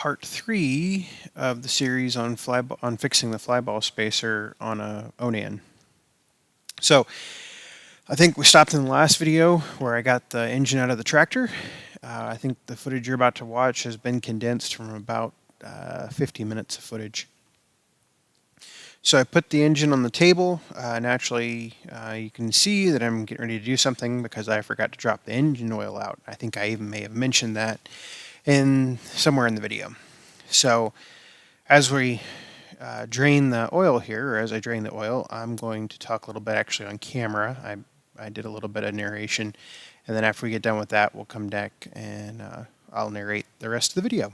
part 3 of the series on fixing the flyball spacer on a Onan. So I think we stopped in the last video where I got the engine out of the tractor. I think the footage you're about to watch has been condensed from about 50 minutes of footage. So I put the engine on the table. Naturally, you can see that I'm getting ready to do something because I forgot to drop the engine oil out. I think I even may have mentioned that somewhere in the video. So as we drain the oil here, or as I drain the oil, I'm going to talk a little bit actually on camera. I did a little bit of narration, and then after we get done with that, we'll come back and I'll narrate the rest of the video.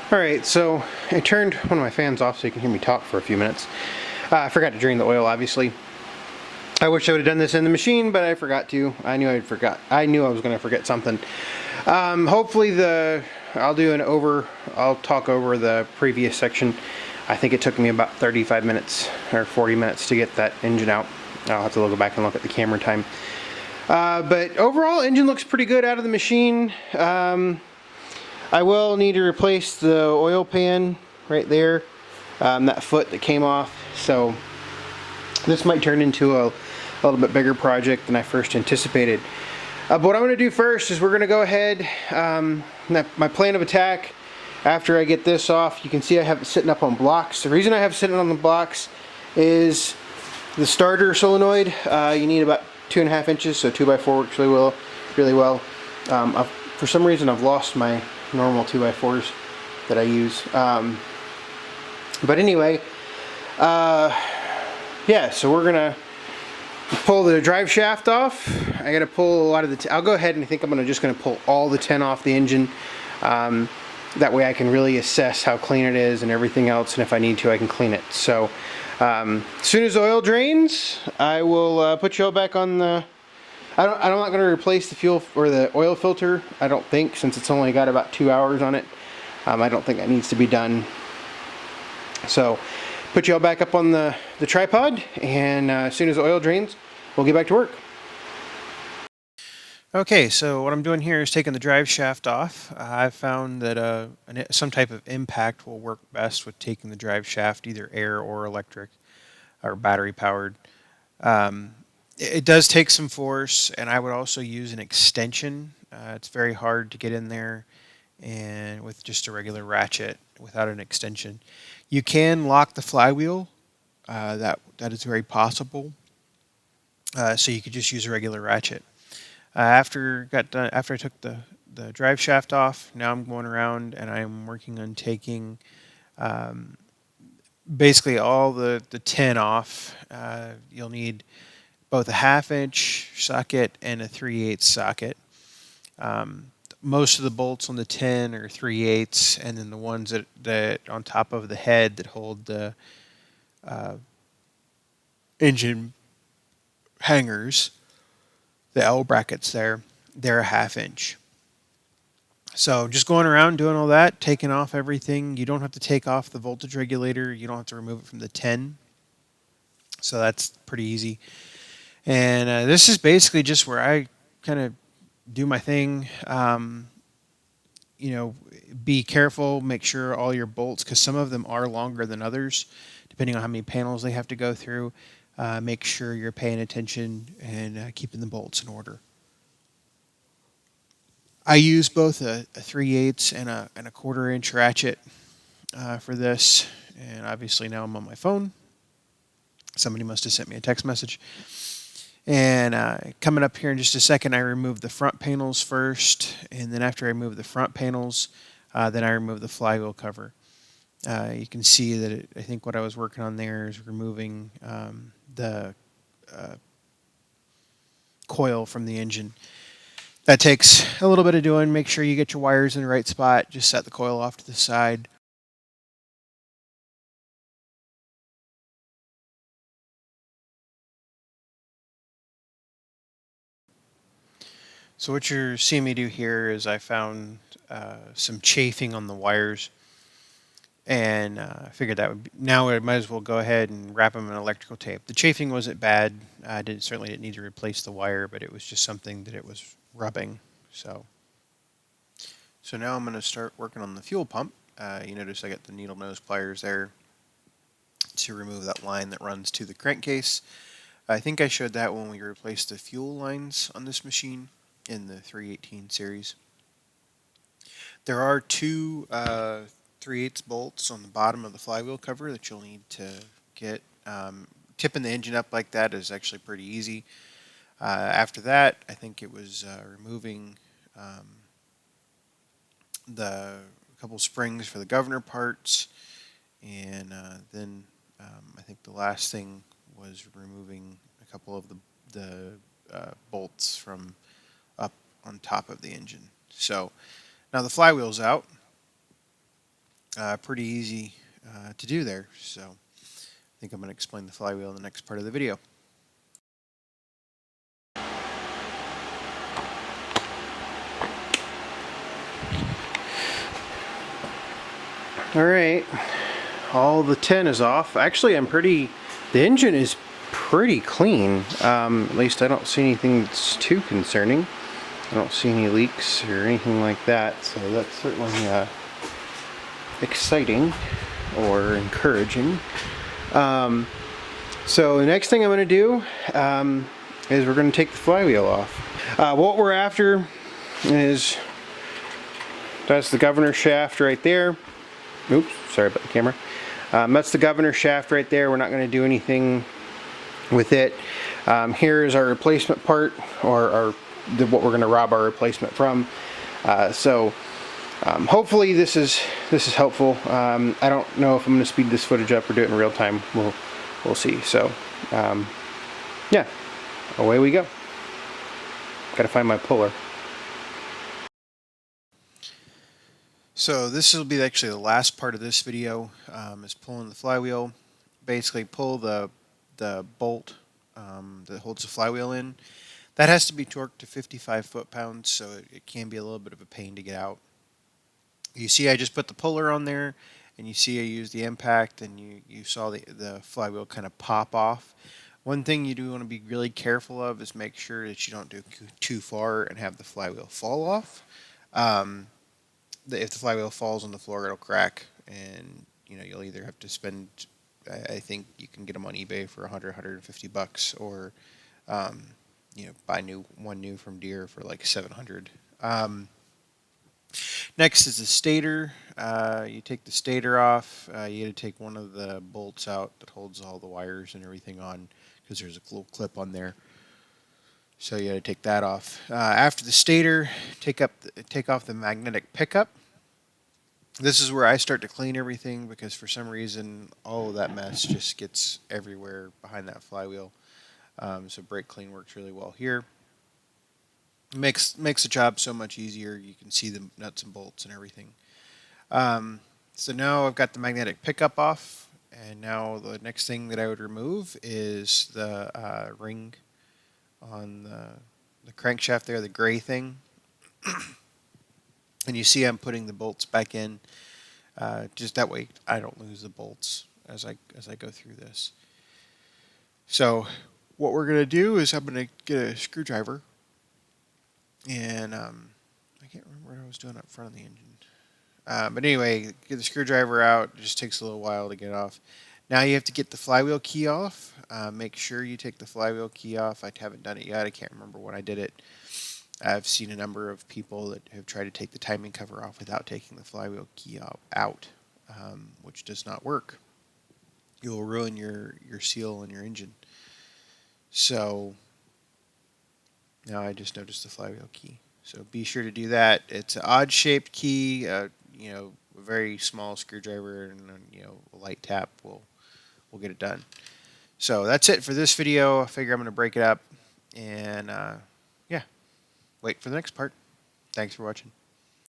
Alright, so I turned one of my fans off so you can hear me talk for a few minutes. I forgot to drain the oil, obviously. I wish I would have done this in the machine, but I forgot to. I knew I was going to forget something. Hopefully I'll talk over the previous section. I think it took me about 35 minutes or 40 minutes to get that engine out. I'll have to go back and look at the camera time. But overall, engine looks pretty good out of the machine. I will need to replace the oil pan right there, that foot that came off. So this might turn into a little bit bigger project than I first anticipated. But what I'm going to do first is we're going to go ahead, my plan of attack, after I get this off, you can see I have it sitting up on blocks. The reason I have it sitting on the blocks is the starter solenoid. You need about 2.5 inches, so 2x4 works really well. For some reason I've lost my normal 2x4s that I use. But anyway, yeah, so we're gonna pull the drive shaft off. I gotta pull a lot of the I'll go ahead and I think I'm just gonna pull all the tin off the engine. That way I can really assess how clean it is and everything else, and if I need to I can clean it. So as soon as the oil drains, I will put you all back on the I'm not going to replace the fuel or the oil filter, I don't think, since it's only got about 2 hours on it. I don't think that needs to be done. So put you all back up on the tripod, and as soon as the oil drains, we'll get back to work. Okay, so what I'm doing here is taking the drive shaft off. I've found that some type of impact will work best with taking the drive shaft, either air or electric or battery powered. It does take some force, and I would also use an extension. It's very hard to get in there and with just a regular ratchet without an extension. You can lock the flywheel. That is very possible. So you could just use a regular ratchet. After I took the drive shaft off, now I'm going around and I'm working on taking basically all the tin off. You'll need both a 1/2 inch socket and a 3/8 socket. Most of the bolts on the tin are 3/8, and then the ones that on top of the head that hold the engine hangers, the L brackets there, they're a 1/2 inch. So just going around doing all that, taking off everything. You don't have to take off the voltage regulator. You don't have to remove it from the tin. So that's pretty easy. And this is basically just where I kind of do my thing. Be careful, make sure all your bolts, because some of them are longer than others, depending on how many panels they have to go through. Make sure you're paying attention and keeping the bolts in order. I use both a 3/8 and a 1/4 inch ratchet for this, and obviously now I'm on my phone. Somebody must have sent me a text message. And coming up here in just a second, I remove the front panels first, and then after I remove the front panels, then I remove the flywheel cover. You can see that I think what I was working on there is removing the coil from the engine. That takes a little bit of doing. Make sure you get your wires in the right spot. Just set the coil off to the side. So what you're seeing me do here is I found some chafing on the wires. And I figured that would be, now I might as well go ahead and wrap them in electrical tape. The chafing wasn't bad. I certainly didn't need to replace the wire, but it was just something that it was rubbing. So now I'm going to start working on the fuel pump. You notice I got the needle nose pliers there to remove that line that runs to the crankcase. I think I showed that when we replaced the fuel lines on this machine in the 318 series. There are two 3/8 bolts on the bottom of the flywheel cover that you'll need to get. Tipping the engine up like that is actually pretty easy. After that, I think it was removing the couple springs for the governor parts, and then I think the last thing was removing a couple of the bolts from up on top of the engine. So now the flywheel's out. Pretty easy to do there. So I think I'm going to explain the flywheel in the next part of the video. Alright, all the tin is off. Actually, the engine is pretty clean. At least I don't see anything that's too concerning. I don't see any leaks or anything like that, so that's certainly exciting or encouraging. So the next thing I'm going to do is we're going to take the flywheel off. What we're after is, that's the governor shaft right there. Oops, sorry about the camera. That's the governor shaft right there. We're not going to do anything with it. Here is our replacement part, or what we're going to rob our replacement from. Hopefully this is helpful. I don't know if I'm going to speed this footage up or do it in real time. We'll see. So yeah, away we go. Gotta find my puller. So this will be actually the last part of this video, is pulling the flywheel. Basically pull the bolt that holds the flywheel in. That has to be torqued to 55 foot-pounds, so it can be a little bit of a pain to get out. You see I just put the puller on there, and you see I used the impact, and you saw the flywheel kind of pop off. One thing you do want to be really careful of is make sure that you don't do too far and have the flywheel fall off. If the flywheel falls on the floor, it'll crack, and you'll either have to spend, I think you can get them on eBay for $100-150, or buy one new from Deere for like $700. Next is the stator. You take the stator off. You got to take one of the bolts out that holds all the wires and everything on, because there's a little clip on there. So you got to take that off. After the stator, take off the magnetic pickup. This is where I start to clean everything, because for some reason all of that mess just gets everywhere behind that flywheel. So brake clean works really well here. Makes the job so much easier. You can see the nuts and bolts and everything. So now I've got the magnetic pickup off, and now the next thing that I would remove is the ring on the crankshaft there, the gray thing. And you see I'm putting the bolts back in, just that way I don't lose the bolts as I go through this. So what we're going to do is I'm going to get a screwdriver, and I can't remember what I was doing up front of the engine. But anyway, get the screwdriver out. It just takes a little while to get off. Now you have to get the flywheel key off. Make sure you take the flywheel key off. I haven't done it yet. I can't remember when I did it. I've seen a number of people that have tried to take the timing cover off without taking the flywheel key out, which does not work. You'll ruin your seal on your engine. So now I just noticed the flywheel key. So be sure to do that. It's an odd-shaped key. A very small screwdriver and a light tap will get it done. So that's it for this video. I figure I'm going to break it up, and yeah, wait for the next part. Thanks for watching.